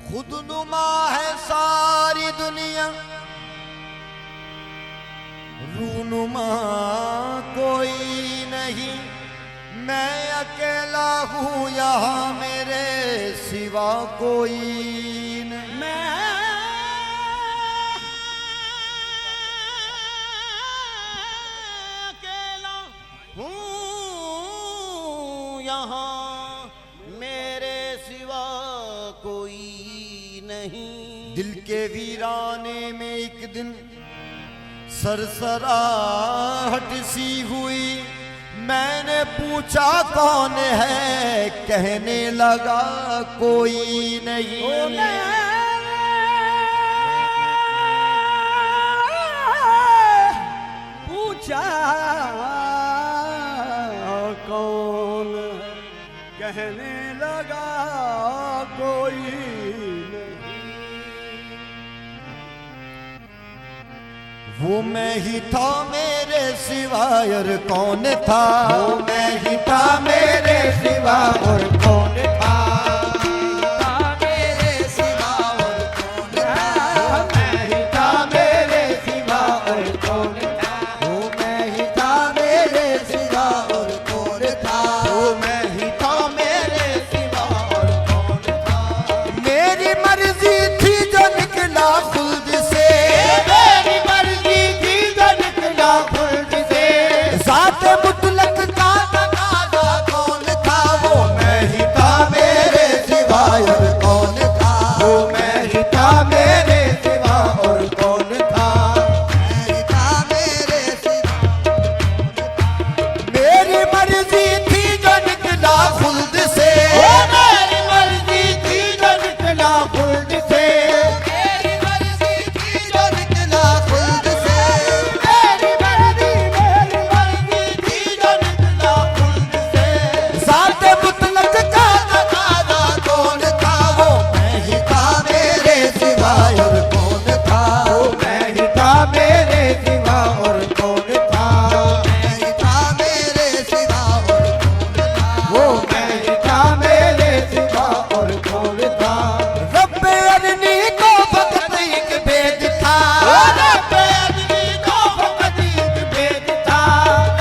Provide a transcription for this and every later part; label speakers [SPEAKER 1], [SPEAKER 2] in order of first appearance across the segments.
[SPEAKER 1] खुदनुमा है सारी दुनिया, रूनुमा कोई नहीं। मैं अकेला हूँ यहाँ, मेरे सिवा कोई नहीं।
[SPEAKER 2] मैं अकेला हूँ यहाँ, मेरे सिवा कोई नहीं।
[SPEAKER 1] दिल के वीराने में एक दिन सरसराहट सी हुई। मैंने पूछा कौन है, कहने लगा कोई नहीं।
[SPEAKER 2] पूछा कौन है, कहने लगा कोई नहीं।
[SPEAKER 1] वो मैं ही था, मेरे सिवा और कौन था।
[SPEAKER 3] वो मैं ही था, मेरे सिवा और कौन था।
[SPEAKER 1] मेरे सिवा और कौन था।
[SPEAKER 3] मैं ही था, मेरे सिवा और कौन था।
[SPEAKER 1] वो मैं ही था, मेरे सिवा और कौन था।
[SPEAKER 3] वो मैं ही था, मेरे सिवा और कौन था।
[SPEAKER 1] मेरी मर्जी थी जो निकला खुल्द से,
[SPEAKER 3] मेरी मर्जी थी जो निकला खुल्द से।
[SPEAKER 1] ज़ात मुतलक का तकाज़ा कौन था। वो
[SPEAKER 3] मैं ही था, मेरे सिवा और कौन था। वो मैं ही था, मेरे सिवा और कौन था।
[SPEAKER 1] मैं ही था, मेरे सिवा। मेरी मर्जी थी जो निकला खुल्द से,
[SPEAKER 3] मेरी मर्जी थी जो निकला खुल्द से।
[SPEAKER 1] मेरी मर्जी थी जो निकला खुल्द से।
[SPEAKER 3] मेरी मर्जी थी जो निकला खुल्द से।
[SPEAKER 1] ज़ात मुतलक का तकाज़ा कौन था। वो मैं ही था, मेरे सिवा और कौन था।
[SPEAKER 3] वो मैं ही था, मेरे सिवा और कौन था।
[SPEAKER 1] मैं ही था, मेरे सिवा और कौन था।
[SPEAKER 3] वो मैं ही था, मेरे सिवा और कौन था।
[SPEAKER 1] रब्बे अरनी को फकत एक भेद था।
[SPEAKER 3] रब्बे अदनी को फकत एक भेद था।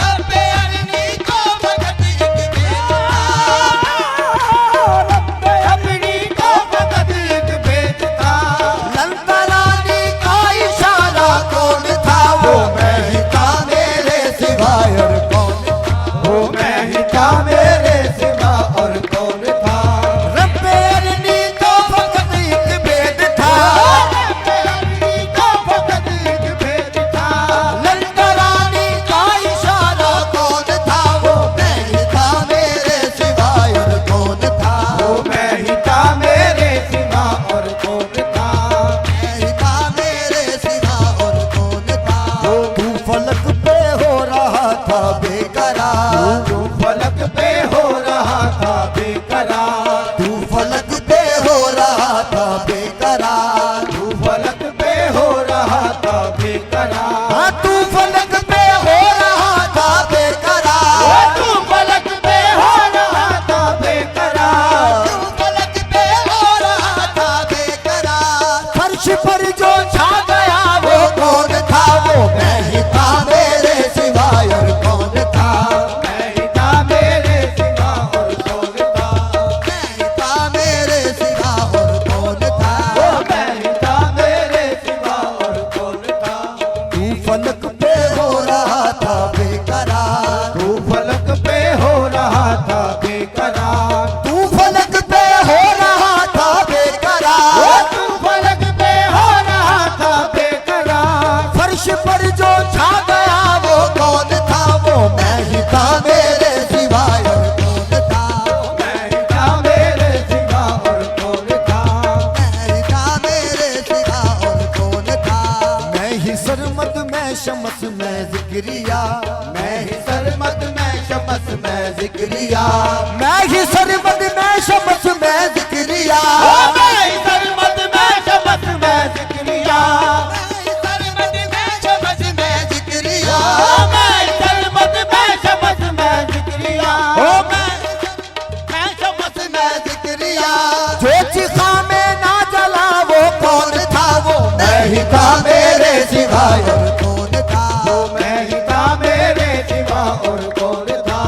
[SPEAKER 1] रब्बे अरनी को फकत एक भेद था।
[SPEAKER 3] रब्बे अदनी को फकत एक भेद था।
[SPEAKER 1] लंतरानी का इशारा कौन था। वो मैं ही था, मेरे सिवा और कौन था।
[SPEAKER 3] वो मैं ही था, मेरे सिवा और कौन था।
[SPEAKER 1] रब्बे अरनी को फकत एक भेद था।
[SPEAKER 3] रब्बे अदनी को फकत एक भेद था।
[SPEAKER 1] लंतरानी का इशारा कौन था। वो मैं ही था, मेरे सिवा और कौन था।
[SPEAKER 3] वो मैं ही था, मेरे सिवा और कौन था।
[SPEAKER 1] मैं ही था, मेरे सिवा और कौन था। तू फलक पे हो रहा था बेकरार।
[SPEAKER 3] तू फलक पे हो रहा था बेकरार।
[SPEAKER 1] तू फलक पे हो रहा था बेकरार।
[SPEAKER 3] तू फलक पे हो रहा था बेकरार।
[SPEAKER 1] हाँ, तू फलक पे हो रहा था बेकरार।
[SPEAKER 3] तू फलक पे हो रहा था बेकरार।
[SPEAKER 1] तू फलक पे हो रहा था बेकरार। फर्श पर जो छा गया वो कौन था। वो मैं ही था, मेरे सिवा और कौन था।
[SPEAKER 3] मैं ही था, मेरे सिवा और कौन था।
[SPEAKER 1] मैं ही था, मेरे सिवा और कौन था।
[SPEAKER 3] वो मैं ही था, मेरे सिवा और कौन था।
[SPEAKER 1] तू फलक पे हो रहा था बेकरार।
[SPEAKER 3] तू फलक पे हो रहा था बेकरार।
[SPEAKER 1] तू फलक पे हो रहा था बेकरार।
[SPEAKER 3] तू फलक पे हो रहा था बेकरार।
[SPEAKER 1] फर्श पर जो छा गया वो कौन था। वो मैं ही था, मेरे सिवा और कौन था।
[SPEAKER 3] मैं ही था, मेरे सिवा और कौन था।
[SPEAKER 1] मैं ही था, मेरे सिवा और कौन था। मैं ही सरमद में शमस में जिक्रिया।
[SPEAKER 3] मैं ही सरमद में शमस में जिक्रिया।
[SPEAKER 1] मैं ही सरमद में शमस में जिक्रिया।
[SPEAKER 3] मैं ही सरमद में शमस में जिक्रिया।
[SPEAKER 1] मैं ही सरमद में शमस में जिक्रिया।
[SPEAKER 3] मैं ही सरमद में शमस में जिक्रिया।
[SPEAKER 1] मैं शमस में जिक्रिया। जो चिखा में ना जा सिवाय और कौन था
[SPEAKER 3] वो मैं ही था मेरे सिवा और कौन था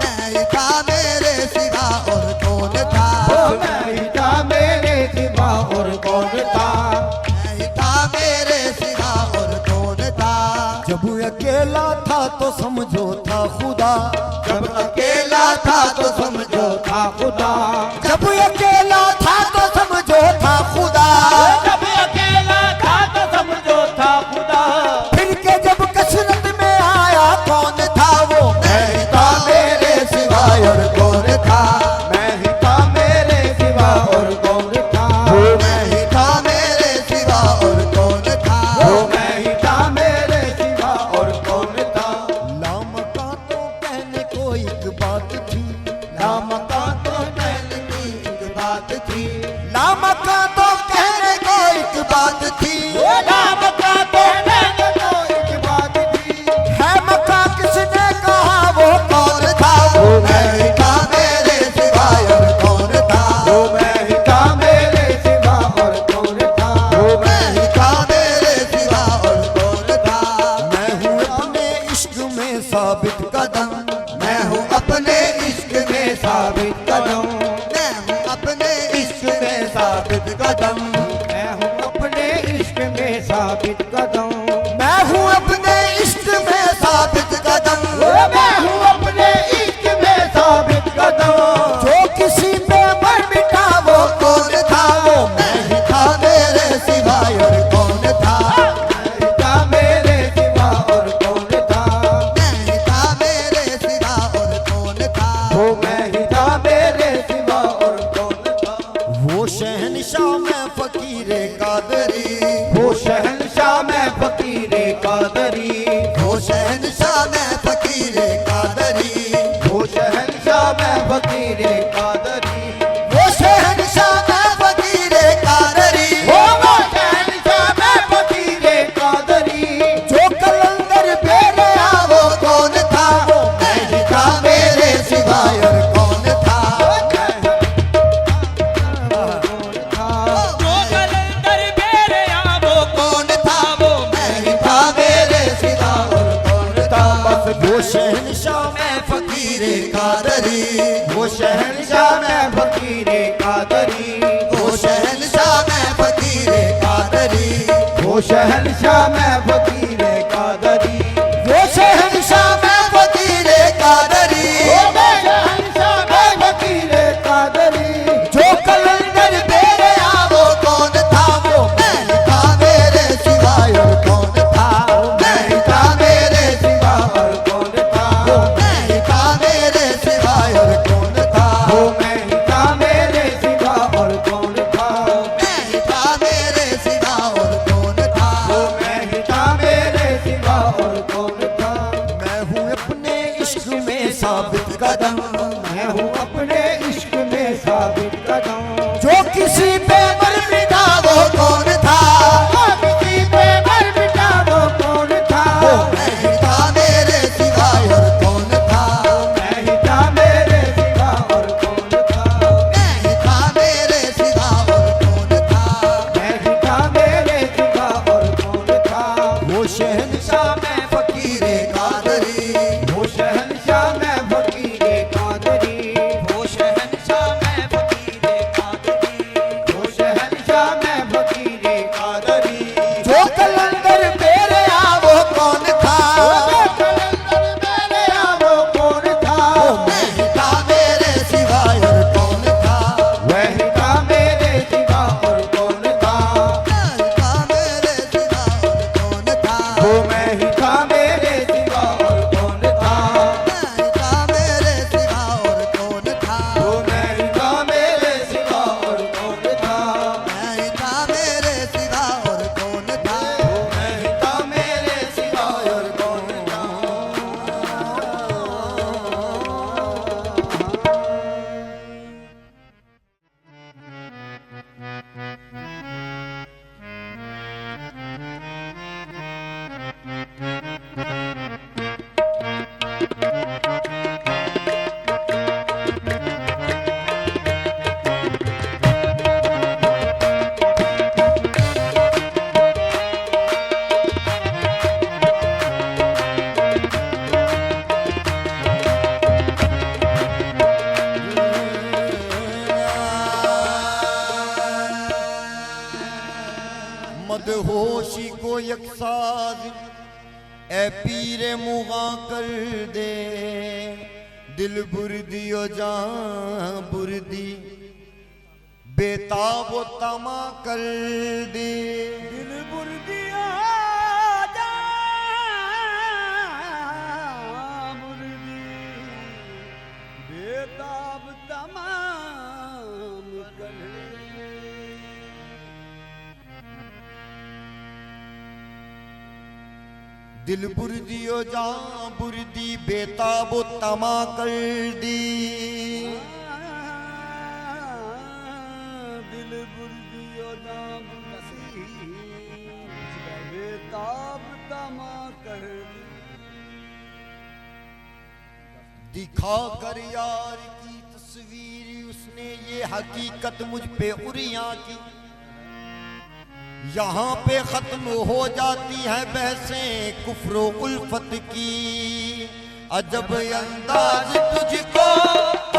[SPEAKER 1] मैं ही था मेरे सिवा और कौन था
[SPEAKER 3] वो मैं ही था मेरे सिवा और कौन था
[SPEAKER 1] मैं ही था मेरे सिवा और कौन था
[SPEAKER 2] जब अकेला था तो समझो था खुदा,
[SPEAKER 3] जब अकेला था तो समझो था खुदा
[SPEAKER 1] जब अकेला था तो समझो था खुदा
[SPEAKER 3] जब अकेला था तो समझो था खुदा
[SPEAKER 1] फिर के जब कसरत में आया कौन था वो मैं ही था मेरे सिवाय और कौन था
[SPEAKER 3] मैं ही था मेरे सिवा और कौन था
[SPEAKER 1] वो मैं ही था मेरे सिवा और कौन था
[SPEAKER 3] वो मैं ही था मेरे सिवा और कौन था
[SPEAKER 2] लामका तो कहने को एक बात थी,
[SPEAKER 3] नाम का तो कहने की एक बात थी
[SPEAKER 1] नामका तो कहने को एक बात थी
[SPEAKER 3] नाम का तो कहने को एक बात थी
[SPEAKER 1] है मक्का किसने कहा वो कौन था वो मैं ही था मेरे सिवाय और कौन था
[SPEAKER 3] वो मैं ही था मेरे सिवा और कौन था
[SPEAKER 1] वो मैं ही था मेरे सिवा और कौन था
[SPEAKER 2] मैं हूँ अपने इश्क में साबित कदम,
[SPEAKER 1] मैं हूँ अपने इश्क में साबित कदम मैं हूँ अपने इश्क में साबित कदम
[SPEAKER 3] मैं हूँ अपने इश्क में साबित कदम
[SPEAKER 1] मैं हूँ अपने इश्क में साबित कदम
[SPEAKER 3] मैं हूँ अपने इश्क में साबित कदम
[SPEAKER 1] जो किसी पे मर मिटा वो कौन था वो मैं ही था मेरे सिवाय और कौन था
[SPEAKER 3] था मेरे सिवा और कौन था
[SPEAKER 1] मैं ही था मेरे सिवा और कौन था
[SPEAKER 3] वो मैं ही था मेरे सिवा और कौन था
[SPEAKER 2] वो शहनशाह मैं फकीरे कादरी,
[SPEAKER 3] वो शहनशाह मैं फकीरे कादरी
[SPEAKER 1] वो शहनशाह मैं फकीरे कादरी
[SPEAKER 3] वो शहनशाह मैं फकीरे कादरी
[SPEAKER 1] वो शहनशाह मैं फकीरे कादरी
[SPEAKER 3] वो शहनशाह मैं फकीरे कादरी
[SPEAKER 1] जो कलंदर बेरया वो कौन था वो मैं ही था मेरे सिवाय और कौन था
[SPEAKER 3] जो कलंदर बेरया वो
[SPEAKER 1] कौन था वो मैं ही था मेरे सिवा और कौन था
[SPEAKER 2] वो शहनशाह
[SPEAKER 1] मैं फकीरे कादरी
[SPEAKER 3] वो शहनशाह मैं फकीरे कादरी
[SPEAKER 1] वो शहनशाह मैं फकीरे कादरी
[SPEAKER 3] वो शहनशाह मैं फकीरे कादरी
[SPEAKER 1] वो शहनशाह मैं फकीरे कादरी
[SPEAKER 3] वो मैं शहनशाह मैं फकीरे कादरी
[SPEAKER 1] जो कलंदर बेरया वो कौन था वो मैं ही था मेरे सिवाय और कौन था मैं ही था मेरे
[SPEAKER 3] सिवा और कौन था
[SPEAKER 1] मैं ही था मेरे सिवाय और कौन था
[SPEAKER 3] वो मैं ही था मेरे सिवा और कौन था
[SPEAKER 1] मैं ही था मेरे सिवा और कौन था
[SPEAKER 3] वो मैं ही था मेरे सिवा और कौन था
[SPEAKER 2] मैं हूँ अपने इश्क में साबित
[SPEAKER 1] कदम
[SPEAKER 3] मैं हूँ अपने इश्क में साबित कदम
[SPEAKER 1] जो किसी पे मर मिटा वो कौन था
[SPEAKER 3] किसी पे मर मिटा वो कौन था
[SPEAKER 1] मैं ही था मेरे सिवाय और कौन था
[SPEAKER 3] मैं ही था मेरे सिवा और कौन था
[SPEAKER 1] मैं ही था मेरे सिवा और कौन था
[SPEAKER 3] मैं ही था मेरे सिवा और कौन था
[SPEAKER 2] वो शहनशाह
[SPEAKER 1] मैं फकीरे कादरी
[SPEAKER 3] वो शहनशाह मैं फकीरे कादरी
[SPEAKER 1] वो शहनशाह मैं फकीरे मदहोशी को यकसाज ए पीरे मुगा कर दे, दिल बुर्दी ओ जान बुर्दी बेताब ओ तमा कर दे।
[SPEAKER 2] दिल बुर्दिया जा बुर्दी बेताब तमाम कर दे।
[SPEAKER 1] दिल बुर्दी ओ जान बुर्दी बेताब ओ तमा कर दी।
[SPEAKER 2] दिल बुर्दियो जाम बुर्दी बेताब तमा कर दी।
[SPEAKER 1] दिखा कर यार की तस्वीर उसने ये हकीकत मुझ पे उरिया की। यहाँ पे खत्म हो जाती है बहसें कुफ्र उल्फत की। अजब अंदाज तुझको,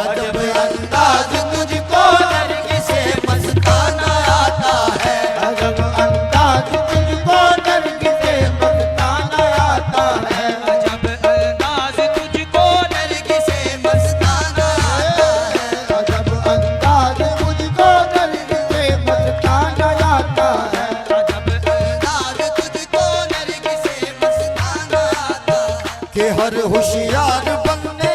[SPEAKER 1] अजब अंदाज तुझको नरगिस से मस्ताना आता है।
[SPEAKER 3] अजब अंदाज तुझको नरगिस से मस्ताना आता है।
[SPEAKER 2] अजब अंदाज तुझको
[SPEAKER 1] नरगिस से मस्ताना आता है।
[SPEAKER 3] अजब अंदाज मुझको नरगिस से मस्ताना आता है।
[SPEAKER 1] के हर होशियार बनने,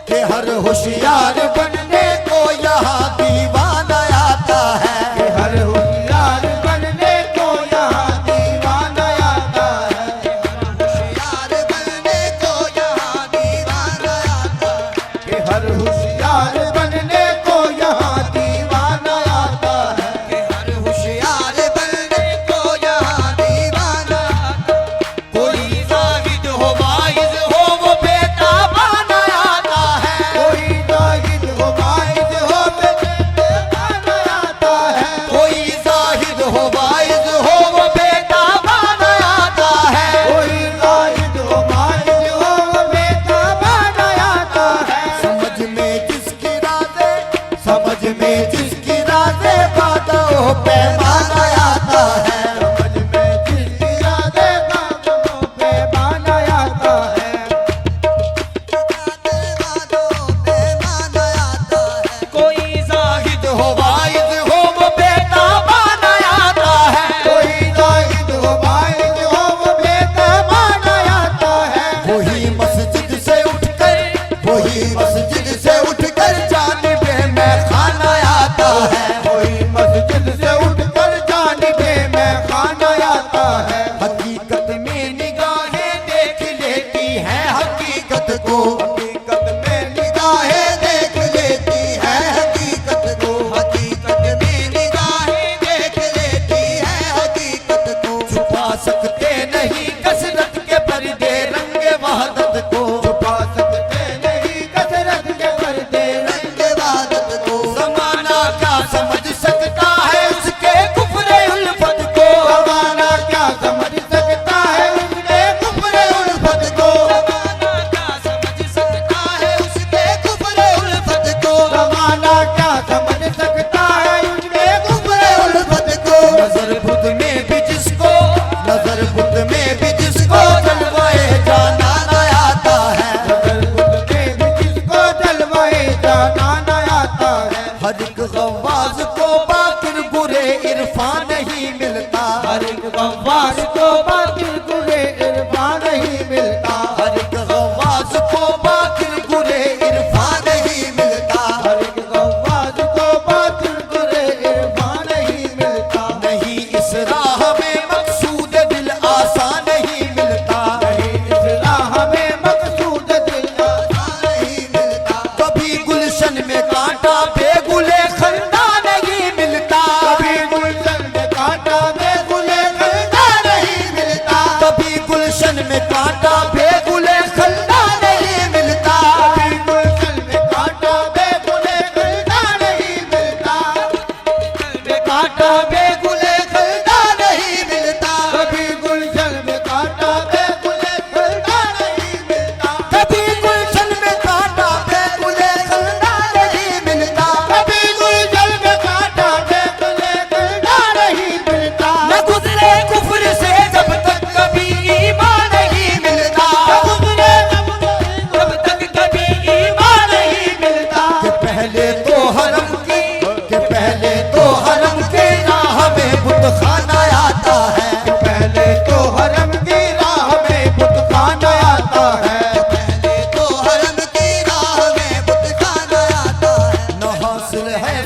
[SPEAKER 1] के हर होशियार बनने को यहाँ दीवाना आता है।
[SPEAKER 3] कि हर होशियार बनने को यहाँ दीवाना आता है।
[SPEAKER 1] होशियार बनने को यहाँ दीवाना आता है।
[SPEAKER 3] कि हर होशियार बनने को यहाँ दीवाना आता है।
[SPEAKER 1] के हर होशियार बनने को यहाँ दीवाना आता है। कोई जाहिद हो वाइज हो वो बेताबाना आता है।
[SPEAKER 3] कोई जाहिद हो वाइद हो बेताबाना आता है।
[SPEAKER 1] कोई जाहिद हो वाइज हो वो बेताबाना आता है।
[SPEAKER 3] कोई जाहिद हो वाइद हो बेताबाना आता है।
[SPEAKER 1] समझ में जिसकी राज़े, समझ में जिसकी राज़े बातों पैमाना आता है।
[SPEAKER 3] समझ में जिसकी राज़े बातों पे बाना आता है।
[SPEAKER 1] कोई जाहिद हो वाइज हो वो बेताबाना आता है।
[SPEAKER 3] कोई जाहिद हो वाइद हो वो बेताबाना आता है।
[SPEAKER 1] वही मस्जिद से उठकर, वही मस्जिद से उठकर जानिबे में खाना आता है।
[SPEAKER 3] कोई मस्जिद से उठकर जानिबे में खाना आता है।
[SPEAKER 1] हकीकत में निगाहें देख लेती हैं हकीकत को।
[SPEAKER 3] हकीकत में
[SPEAKER 1] निगाहें देख लेती हैं हकीकत को। हकीकत में निगाहें देख लेती हैं हकीकत को। छुपा सकते नहीं कसरत के पर्दे रंगे वहदत को।
[SPEAKER 3] छुपा सकते नहीं कसरत के पर्दे
[SPEAKER 1] रंगे वहदत को। ज़माना क्या समझ सकता है उसके कुफ्र उल्फत को।
[SPEAKER 3] ज़माना क्या समझ सकता है उसके
[SPEAKER 1] कुफ्र उल्फत को। ज़माना क्या समझ सकता है उसके कुफ्र उल्फत को।
[SPEAKER 3] ज़माना क्या समझ सकता है उसके
[SPEAKER 1] कुफ्र उल्फत को। नजर खुद में भी जिसको, नजर खुद में भी जिसको जलवाए जाना न आता है।
[SPEAKER 3] नजर खुद में भी जिसको जलवाए जाना न आता है।
[SPEAKER 1] हर एक गवाज को बाकिर बुरे इरफान नहीं मिलता।
[SPEAKER 3] हर एक गवार को बातिल गुरे इरफान नहीं मिलता।
[SPEAKER 1] हर एक गवाज को बाकिर बुरे इरफान नहीं मिलता।
[SPEAKER 3] हर एक गवार को बातिल गुरे इरफान नहीं मिलता।
[SPEAKER 1] नहीं इस राह में मकसूद दिल आसान नहीं मिलता।
[SPEAKER 3] नहीं इस राह में मकसूद दिल
[SPEAKER 1] आसान नहीं मिलता। कभी गुलशन में कांटा बेगुले खंडा नहीं मिलता।
[SPEAKER 3] कभी गुलशन में कांटा बेगुले खंडा नहीं मिलता।
[SPEAKER 1] कभी गुलशन में कांटा बेगुले खंडा नहीं मिलता।
[SPEAKER 3] कभी गुलशन में कांटा बेगुले खंडा नहीं मिलता।
[SPEAKER 1] कांटा बेगुले खंडा नहीं मिलता।
[SPEAKER 3] कभी गुलशन में कांटा बेगुले खंडा नहीं मिलता।
[SPEAKER 1] कभी गुलशन में कांटा बेगुले खंडा नहीं मिलता।
[SPEAKER 3] कभी गुलशन में कांटा बेगुले खंडा नहीं मिलता।
[SPEAKER 1] न गुजरे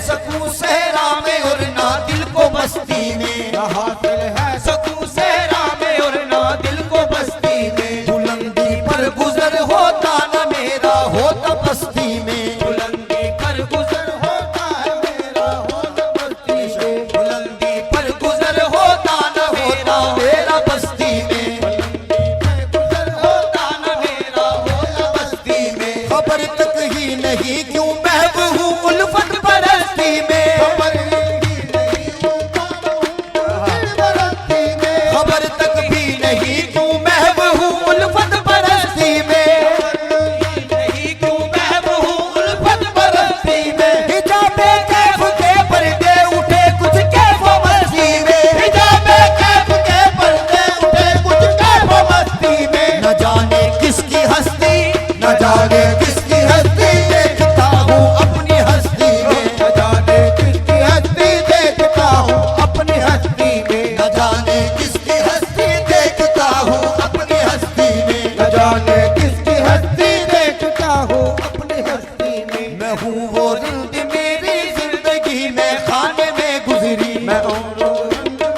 [SPEAKER 1] सकूं सहरा में और ना दिल को बस्ती में,
[SPEAKER 3] न हासिल है सकूं सहरा में और ना दिल को बस्ती में।
[SPEAKER 1] बुलंदी पर गुजर होता न मेरा होता बस्ती में,
[SPEAKER 3] बुलंदी पर गुजर होता है मेरा होता बस्ती में।
[SPEAKER 1] बुलंदी पर गुजर होता न होता मेरा बस्ती में,
[SPEAKER 3] गुजर होता न मेरा होता बस्ती में।
[SPEAKER 1] खबर तक ही नहीं क्यों महब हूँ उल्फत परस्ती में,
[SPEAKER 3] खबर ही नहीं होता दिल बरस्ती में।
[SPEAKER 1] खबर तक भी नहीं क्यों महब हूँ उल्फत परस्ती में,
[SPEAKER 3] नहीं क्यों महब हूँ उल्फत बरस्ती में।
[SPEAKER 1] हिजाबे कैफ के पर्दे उठे कुछ कैफ मस्ती में,
[SPEAKER 3] हिजाबे कैफ के पर्दे उठे कुछ कैफ मस्ती में।
[SPEAKER 1] न जाने किसकी हस्ती,
[SPEAKER 3] न जाने किसकी हस्ती
[SPEAKER 1] देखता हूँ अपनी हस्ती में,
[SPEAKER 3] न जाने किसकी हस्ती देखता हूँ अपनी हस्ती में।
[SPEAKER 1] न जाने किसकी हस्ती देखता हूँ अपनी हस्ती में,
[SPEAKER 3] न जाने किसकी हस्ती देखता हूँ अपनी हस्ती में।
[SPEAKER 1] मैं हूँ वो रिंद मेरी जिंदगी में खाने में गुजरी,
[SPEAKER 3] मैं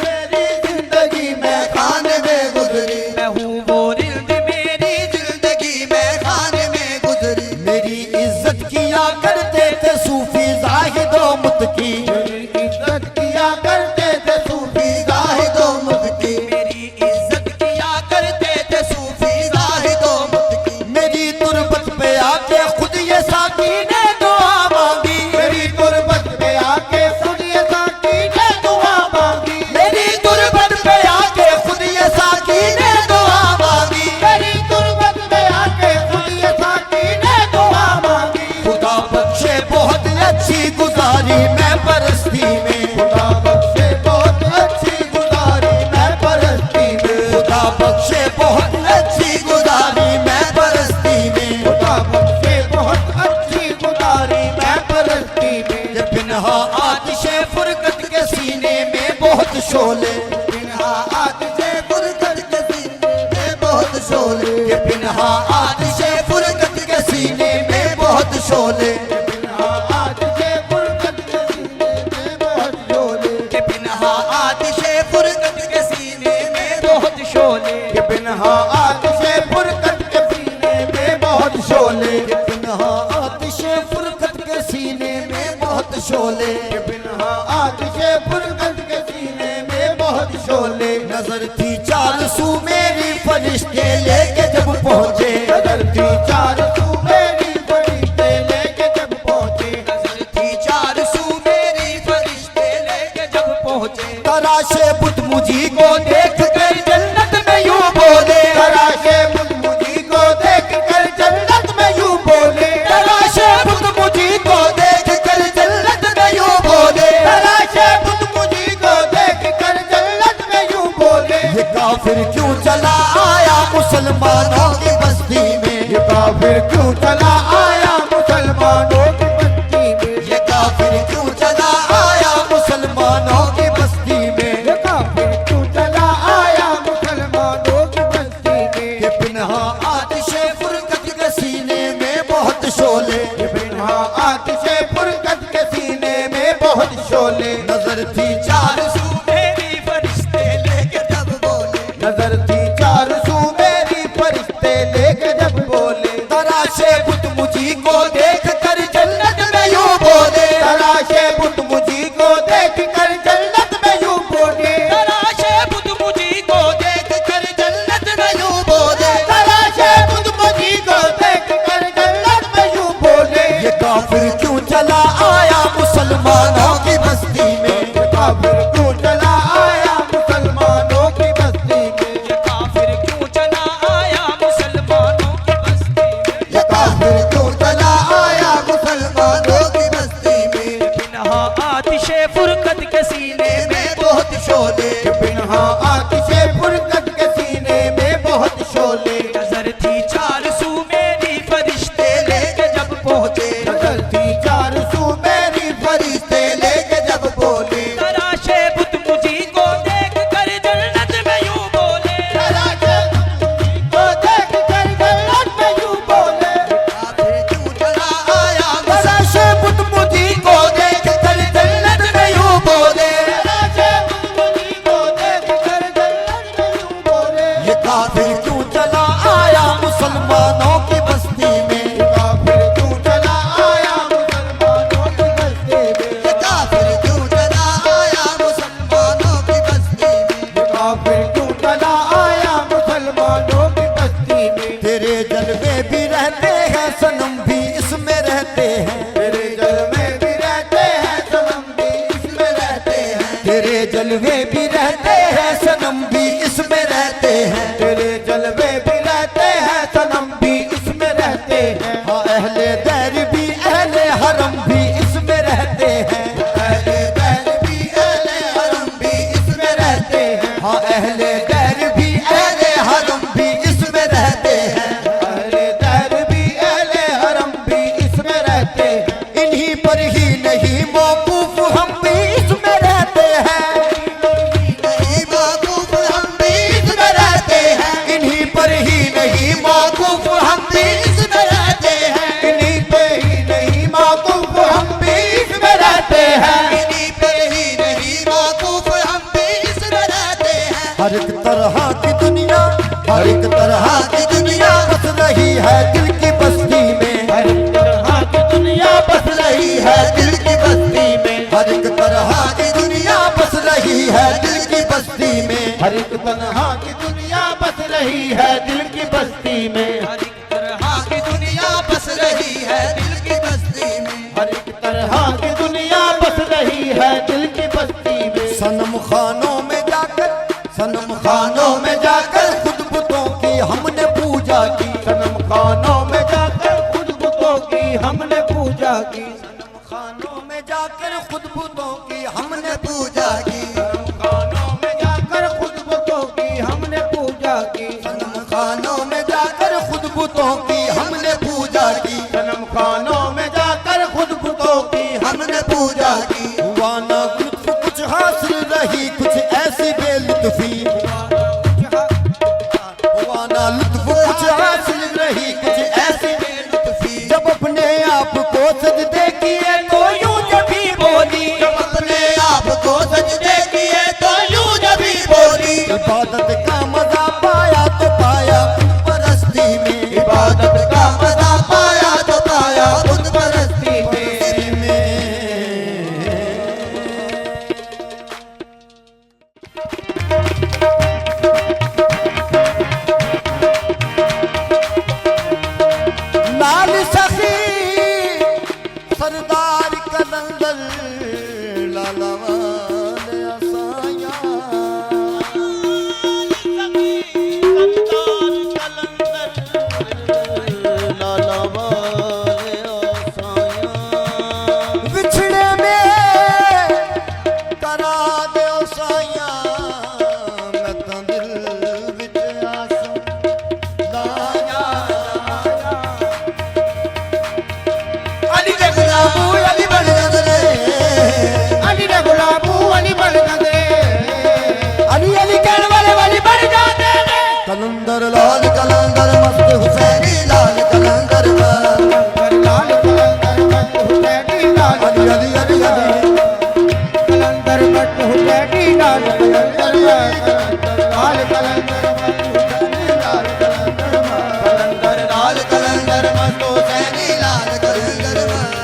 [SPEAKER 3] मेरी जिंदगी में खाने में गुजरी।
[SPEAKER 1] मैं हूँ वो रिंद मेरी जिंदगी में खाने में गुजरी। मेरी इज्जत किया करते थे सूफी जाहिद व मुत्की,
[SPEAKER 3] मेरी इज्जत किया करते थे सूफी जाहिद व मुत्की।
[SPEAKER 1] मेरी इज्जत किया करते थे सूफी जाहिद व मुत्की। मेरी तुरबत पे आके खुद ये साकी ने दुआ मांगी,
[SPEAKER 3] मेरी तुरबत पे आके खुद ये साकी ने दुआ मांगी।
[SPEAKER 1] मेरी तुरबत पे आके खुद ये साकी ने दुआ मांगी।
[SPEAKER 3] मेरी तुरबत पे आके खुद ये साकी ने दुआ मांगी।
[SPEAKER 1] खुदा बख्शे बहुत अच्छी गुजारी मैं परस्ती में,
[SPEAKER 3] खुदा बख्शे बहुत अच्छी गुजारी मैं परस्ती में।
[SPEAKER 1] खुदा बख्शे बहुत अच्छी गुजारी मैं परस्ती में।
[SPEAKER 3] खुदा बख्शे बहुत अच्छी गुजारी मैं परस्ती में।
[SPEAKER 1] ये पिन्हा आतिशे फुरकत के सीने में बहुत शोले,
[SPEAKER 3] बिना आतिशे फुरकत के सीने में बहुत शोले।
[SPEAKER 1] ये पिन्हा आतिशे फुरकत के सीने में बहुत शोले,
[SPEAKER 3] बिना आतिशे फुरकत के सीने में बहुत शोले।
[SPEAKER 1] ये पिन्हा आतिशे फुरकत के सीने में बहुत शोले,
[SPEAKER 3] कि बिना आतिशे फुरकत के सीने में बहुत शोले।
[SPEAKER 1] ये पिन्हा आतिशे फुरकत के सीने में बहुत शोले।
[SPEAKER 3] कि बिना आतिशे फुरकत के सीने में बहुत शोले।
[SPEAKER 1] नजर थी चार सू मेरी फरिश्ते लेके जब पहुंचे,
[SPEAKER 3] नजर थी चार सू मेरी फरिश्ते लेके जब पहुंचे।
[SPEAKER 1] नजर थी चार सू मेरी फरिश्ते लेके जब पहुंचे। तराशे बुत मुझी को देख कर जन्नत में यूं बोले,
[SPEAKER 3] तराशे बुत मुझी को देख कर जन्नत में यूं बोले।
[SPEAKER 1] तराशे बुत मुझी को देख कर जन्नत में यूं बोले।
[SPEAKER 3] तराशे बुत मुझी को देख कर जन्नत में यूं बोले।
[SPEAKER 1] ये काफिर क्यों चला आया मुसलमानों की बस्ती में,
[SPEAKER 3] ये काफिर क्यों चला आया मुसलमानों की बस्ती में।
[SPEAKER 1] ये काफिर क्यों चला आया मुसलमानों की बस्ती में।
[SPEAKER 3] ये काफिर क्यों चला आया मुसलमानों की बस्ती में।
[SPEAKER 1] ये पिन्हा आतिशे फुरकत के सीने में बहुत शोले,
[SPEAKER 3] ये बिना आतिशे फुरकत के सीने में बहुत शोले।
[SPEAKER 1] नजर थी चार सू मेरी फरिश्ते लेके जब बोले,
[SPEAKER 3] नजर थी चार सू मेरी फरिश्ते लेके जब बोले।
[SPEAKER 1] तराशे बुत मुझी को देख कर जन्नत में यूं बोले।
[SPEAKER 3] तराशे बुत मुझी को देख कर जन्नत में यूं बोले।
[SPEAKER 1] तराशे बुत मुझी को देख कर जन्नत में यूं बोले।
[SPEAKER 3] तराशे बुत मुझी को देख कर जन्नत में यूं बोले।
[SPEAKER 1] ये काफिर क्यों चला आया मुसलमानों की बस्ती में,
[SPEAKER 3] ये काफिर क्यों चला आया मुसलमानों की बस्ती में।
[SPEAKER 1] ये काफिर क्यों चला आया मुसलमानों की बस्ती में।
[SPEAKER 3] ये काफिर क्यों चला आया मुसलमानों की बस्ती में।
[SPEAKER 1] पिन्हा आतिशे फुरकत के सीने में बहुत शोले,
[SPEAKER 3] कि बिना आतिशे फुरकत के सीने में बहुत शोले।
[SPEAKER 1] नजर थी चार सू मेरी फरिश्ते लेके जब पहुंचे।
[SPEAKER 3] नजर थी चार सू मेरी फरिश्ते लेके जब बोले।
[SPEAKER 1] तराशे बुत मुझी को देख कर जन्नत में यूं बोले।
[SPEAKER 3] तराशे बुत मुझी को देख कर जन्नत में यूं बोले।
[SPEAKER 1] काफिर क्यों चला आया तराशे बुत मुझी को देख कर
[SPEAKER 2] जलवे भी रहते हैं सनम भी इसमें रहते हैं।
[SPEAKER 3] तेरे जलवे भी रहते हैं सनम भी इसमें रहते हैं।
[SPEAKER 2] हाँ अहले दैर भी अहले हरम भी इसमें रहते हैं।
[SPEAKER 3] अहले बैर भी अहले हरम भी इसमें रहते हैं।
[SPEAKER 2] हाँ अहले दैर भी अहले हरम भी इसमें रहते हैं।
[SPEAKER 3] अहले दैर भी अहले हरम भी इसमें रहते हैं।
[SPEAKER 2] इन्हीं पर ही नहीं मौकूफ हम भी इसमें रहते हैं।
[SPEAKER 3] नहीं माकूफ हम भी इसमें रहते हैं।
[SPEAKER 2] इन्हीं पर ही नहीं मौकूफ हम भी इसमें रहते हैं।
[SPEAKER 3] इन्हीं पे ही नहीं माकूफ हम भी इसमें रहते हैं। इन्हीं पे ही नहीं माकूफ हम भी इसमें रहते हैं।
[SPEAKER 2] हर एक तरह की दुनिया, हर एक तरह की दुनिया बस रही है दिल की बस्ती में।
[SPEAKER 3] हर एक तरह की दुनिया बस रही है दिल की बस्ती में।
[SPEAKER 2] हर एक तरह की दुनिया बस रही है दिल की बस्ती में।
[SPEAKER 3] हर एक तन्हा की दुनिया बस रही है दिल की बस्ती में।
[SPEAKER 1] हर एक तरह की दुनिया बस रही है दिल की बस्ती में।
[SPEAKER 3] हर एक तरह की दुनिया बस रही है दिल की बस्ती में।
[SPEAKER 2] सनम खानों में जाकर, सनम खानों में जाकर खुद बुतों की हमने पूजा की।
[SPEAKER 3] सनम खानों में जाकर खुद बुतों की हमने पूजा की।
[SPEAKER 2] खानों में जाकर खुद बुतों की हमने पूजा की।
[SPEAKER 3] खानों में जाकर खुद बुतों की हमने पूजा की।
[SPEAKER 2] सनम खानों में जाकर खुद बुतों की हमने पूजा की।
[SPEAKER 3] सनम खानों में जाकर खुद बुतों की हमने पूजा की।
[SPEAKER 2] हुआ ना कुछ हासिल रही कुछ ऐसी बेलुत्फी। हुआ ना लुत्फ कुछ हासिल रही कुछ ऐसी बेलुत्फी। जब अपने आप को सजदे किए तो यूं जब भी बोली।
[SPEAKER 3] जब अपने आप को सजदे किए तो यूं जब भी बोली।
[SPEAKER 2] इबादत का मजा पाया तो पाया परस्ती में।
[SPEAKER 3] इबादत का मजा पाया तो पाया खुद परस्ती में।
[SPEAKER 2] लाल सखी सरदार कलंदर लाला वाले असाया। बिछड़े में करा दे साया मैं तो दिल विच आसा लाया।
[SPEAKER 3] अली दे गुलाबू अली बन गंदे। अली दे गुलाबू अली बन गंदे।
[SPEAKER 2] अली अली कहने वाले वाली बन जाते हैं। कलंदर लाल कलंदर मस्त हुसैनी लाल कलंदर
[SPEAKER 3] लाल कलंदर मत हुसैनी लाल
[SPEAKER 2] अली अली अली अली
[SPEAKER 3] कलंदर मत हुसैनी लाल कलंदर लाल कलंदर मत हुसैनी लाल कलंदर लाल कलंदर मत हुसैनी लाल कलंदर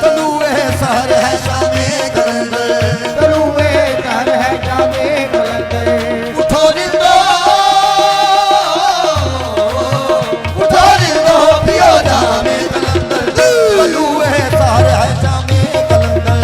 [SPEAKER 2] तलुए सहर है शामे कलंदर।
[SPEAKER 3] तरुए कर है जामे कलंदर।
[SPEAKER 2] उठो निंदो पियो जामे कलंदर। तलुए सहर है शामे कलंदर।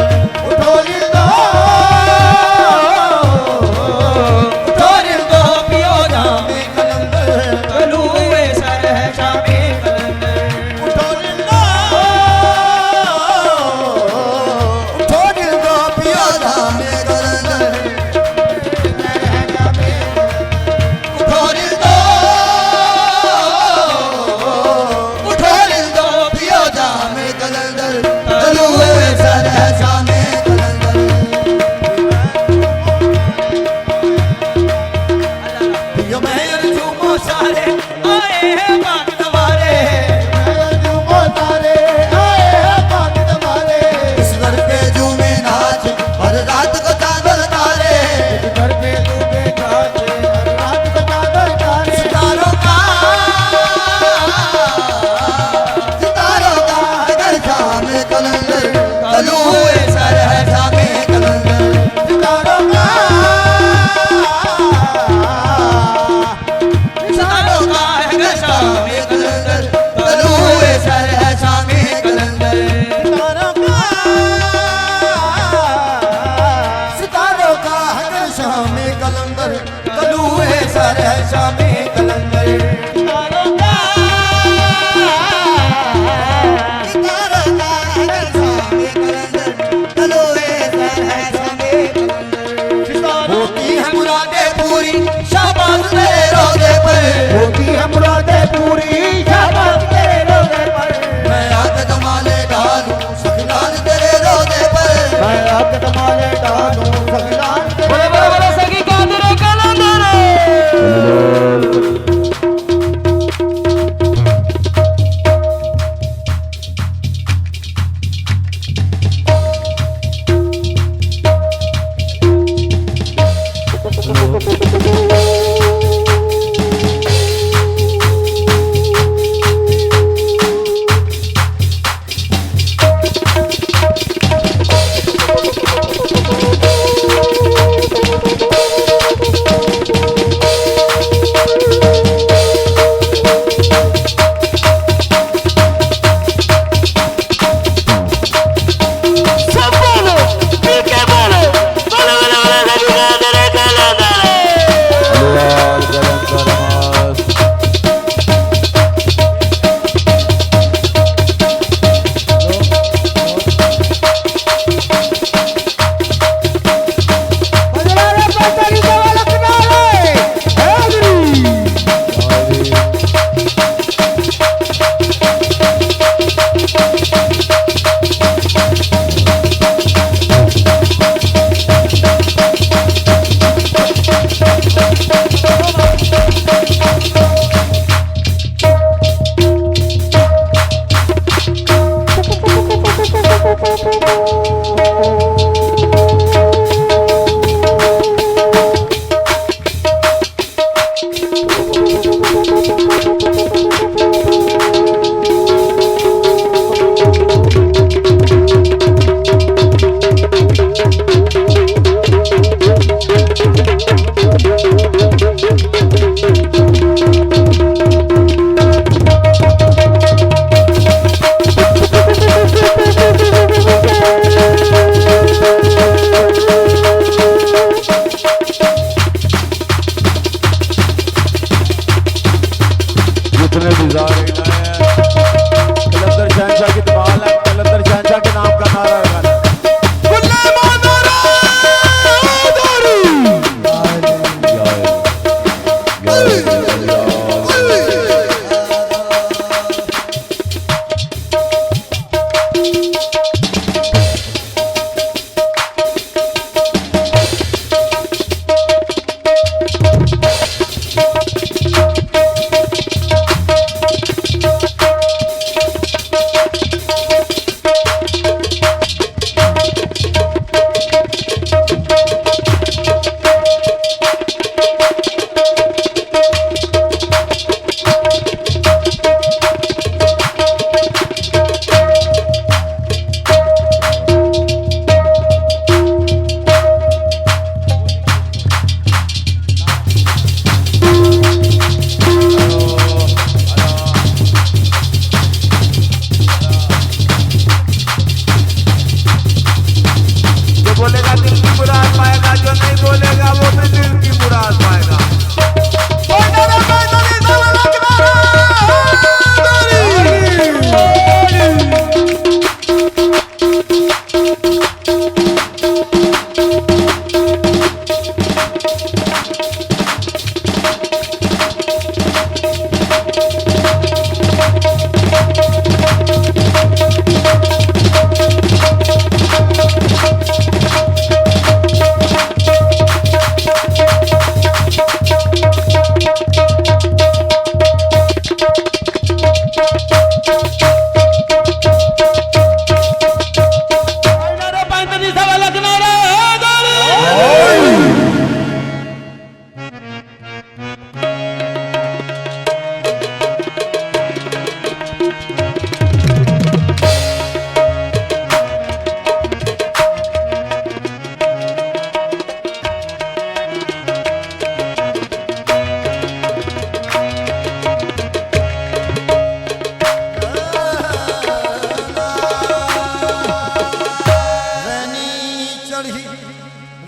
[SPEAKER 4] वाला किनारा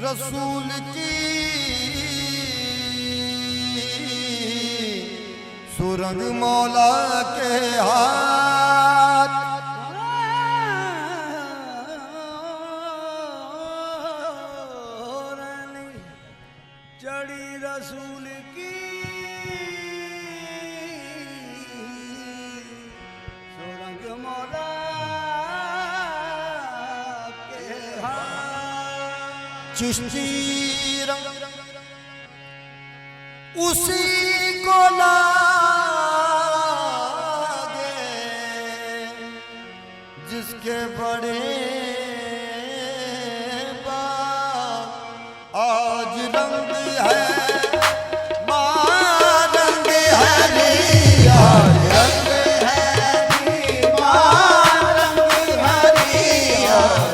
[SPEAKER 1] रसूल की सुरंग मौला के हाथ
[SPEAKER 2] चढ़ी रसूल की सुरंग मौला के हाथ
[SPEAKER 1] चिश्ती रंग उसी को लागे जिसके बड़े बाप आज रंग है माँ रंग है रे आज रंग है रे माँ रंग है रे आज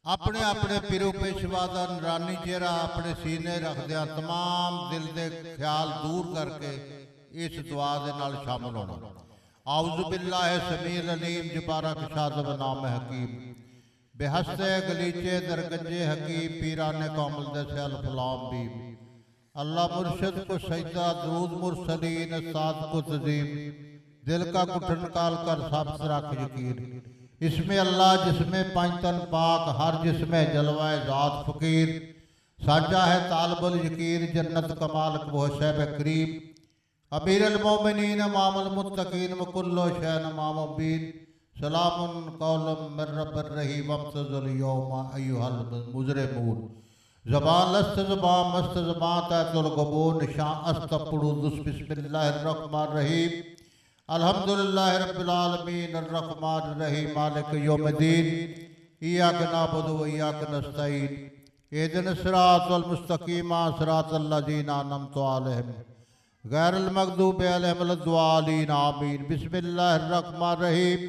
[SPEAKER 4] अपने अपने पिरो पेशवा दा नूरानी चेहरा अपने सीने रखदियां तमाम दिल दे ख्याल दूर करके इस दुआ दे नाल शामिल होना। आउज़ु बिल्लाहि समीर अलीम जबारा कशाद व नाम हकीम बेहस्ते गलीचे दरगंजे हकीम पीराने कामल दे सैल फलाम भी अल्लाह मुर्शिद को सजदा दरूद मुरसलीन साद को तज़ीम दिल का कुठन काल कर साबित रख यकीन। इसमें अल्लाह जिसमें पंचतन पाक, हर जिसमें जलवाए ज़ात फ़कीर। साजा है तालबुल यकीर, जन्नत कमाल वो शैब करीम। अमीरुल मोमिनीन इमामुल मुत्तकीन वकुल्लु शैन मामुबीन। सलामुन कौलम मिर रब्बिर रहीम वम्तज़ुल यौमा अय्युहल मुजरिमून। ज़बान लस्त ज़बान मस्त ज़बान तैतुल गबून। निशान अस्त पुरुदुस बिस्मिल्लाहिर रहमानिर रहीम। अल्हम्दुलिल्लाहि रब्बिल आलमीन अर्रहमानिर रहीम मालिक यौमिद्दीन। इय्याका नअबुदु व इय्याका नस्तईन। इहदिनस सिरातल मुस्तकीम सिरातल लज़ीना अनअमता अलैहिम गैरिल मग़दूबि अलैहिम वलद्दालीन आमीन। बिस्मिल्लाहिर रहमानिर रहीम।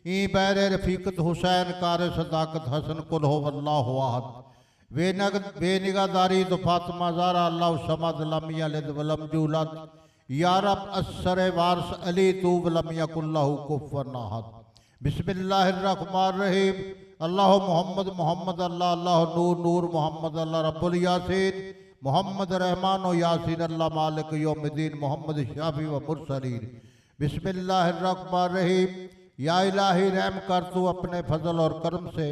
[SPEAKER 4] ई बैर रफ़ीकत हुसैन कार सदाकत हसन कुल हुवल्लाहु अहद। बेनिगादारी तो फातिमा ज़हरा अल्लाहु समद लम यलिद वलम यूलद। या रब अस्सर वारस अली तू वलम यकुल लहू कुफुवन अहद। बिस्मिल्लाहिर रहमानिर रहीम। अल्लाह मोहम्मद मोहम्मद अल्लाह अल्लाह नूर नूर मोहम्मद अल्लाह रब्बुल यासीन मोहम्मद रहमान व यासीन अल्लाह मालिक यौमिद्दीन मोहम्मद शाफी व मुरसलीन। बिस्मिल्लाहिर रहमानिर रहीम। या इलाही रहम कर तू अपने फजल और करम से,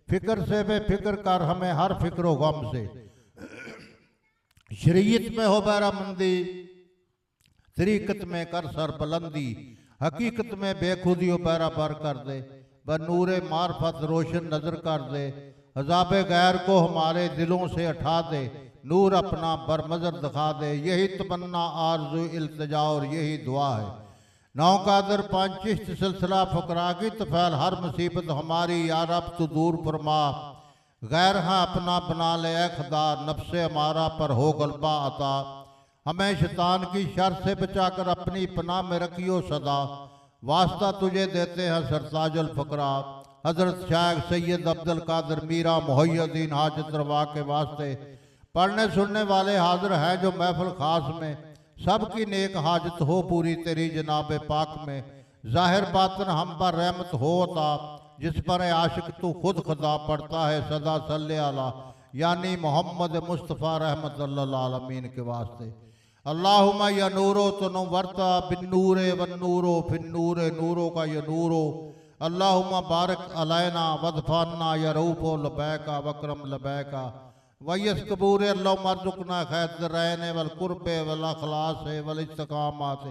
[SPEAKER 4] फिक्र से बेफिक्र कर हमें हर फिक्र व गम से। शरीयत में हो बैरामंदी, तरीकत में कर सर बुलंदी। हकीकत में बेखुदी बैराबर कर दे, बनूरे मार्फत रोशन नजर कर दे। अज़ाबे गैर को हमारे दिलों से हटा दे, नूर अपना बरमजर दिखा दे। यही तमन्ना आरज़ू इल्तिजा और यही दुआ है। नौ कादर पांच चिश्त सिलसिला फकरा की तफैल हर मुसीबत हमारी या रब तू दूर फरमा। गैर हाँ अपना बना ले ऐ खुदा, नफ्से हमारा पर हो गलबा अता। हमें शैतान की शर से बचाकर अपनी पनाह में रखियो सदा। वास्ता तुझे देते हैं सरताजुल फकरा, हजरत शायख सैयद अब्दुल कादिर मीरा मुहय्यद्दीन हाजत रवा के वास्ते। पढ़ने सुनने वाले हाजिर हैं जो महफिल खास में, सबकी नेक हाजत हो पूरी तेरी जनाब पाक में। जाहिर बातन हम पर रहमत होता, जिस पर आशिक तू खुद खुदा। पढ़ता है सदा सल्ले अला यानी मोहम्मद मुस्तफ़ा रहमत आलमीन के वास्ते। अल्लाहुम्मा या नूरो तनु वर्ता बिन नूरे वन नूरो फिन नूरे नूरो का या नूरो। अल्लाहुम्मा बारक अलैना वदफाना या रूपो लबैका वक्रम लबैका वयस कबूर। अल्लाह मरजुकना खैर रहने वल कुर्बे वल अखलास वल इस्तकामात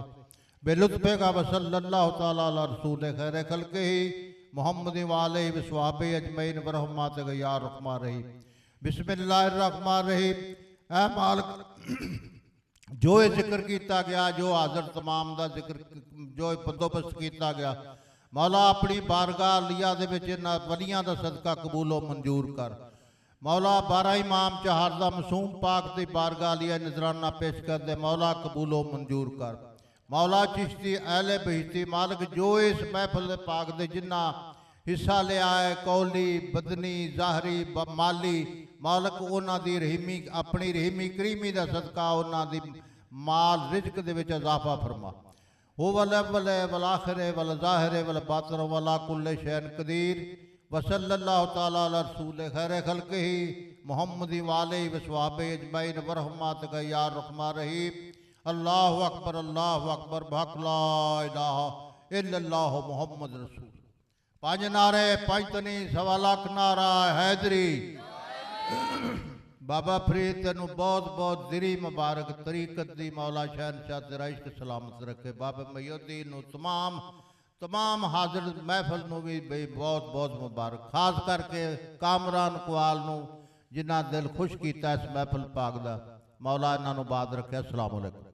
[SPEAKER 4] बेलुत्फे का वसल्लल्लाहु ताला अला रसूल खैर खल्के ही मोहम्मद वाले वसहाबे अजमईन बरहमत या रहमान रहीम। बिस्मिल्लाहिर रहमानिर रहीम। ऐ मालिक जो ये जिक्र किया गया, जो हाजर तमाम का जिक्र जो बंदोबस्त किया गया, मौला अपनी बारगाह लिया दे विच इन्हां वलियां दा सदका कबूलो मंजूर कर। मौला 12 इमाम चहारदा मसूम पाक की बारगाह लिया नजराना पेश कर दे, मौला कबूलो मंजूर कर। मौला चिश्ती अहले बहिश्ती मालिक जो इस महफिल पाक दे जिन्ना हिस्सा लिया है, कौली बदनी जाहरी माली, मालिक उन्हां दी रहीमी अपनी रहीमी करीमी दा सदका उन्हां दी माल रिज़्क दे विच इजाफा फरमा। हो वल अव्वल वल आखिर वल ज़ाहिर वल बातिन वला कुल्ल शैइन कदीर। वसल्लल्लाहु ताला अला रसूल खैर खल्क़िही मुहम्मदी वाले वसहाबे अजमईन बरहमत या रहमान रहीम। अल्लाहु अकबर बहक ला इलाहा इल्लल्लाहु मुहम्मद रसूल। पांच नारे पंजतनी सवा लाख नारा हैदरी। बाबा फरीद तेन बहुत बहुत दिली मुबारक तरीकत दी मौला शहनशाह तेरा इश्क सलामत रखे। बाबा मुहय्यद्दीन तमाम हाजिर महफिल नूं भी बहुत बहुत मुबारक, खास करके कामरान कुआल नूं जिन्हां दिल खुश किया इस महफिल पाक दा। मौला इन्हां नूं बाद रखे। अस्सलाम वालेकुम।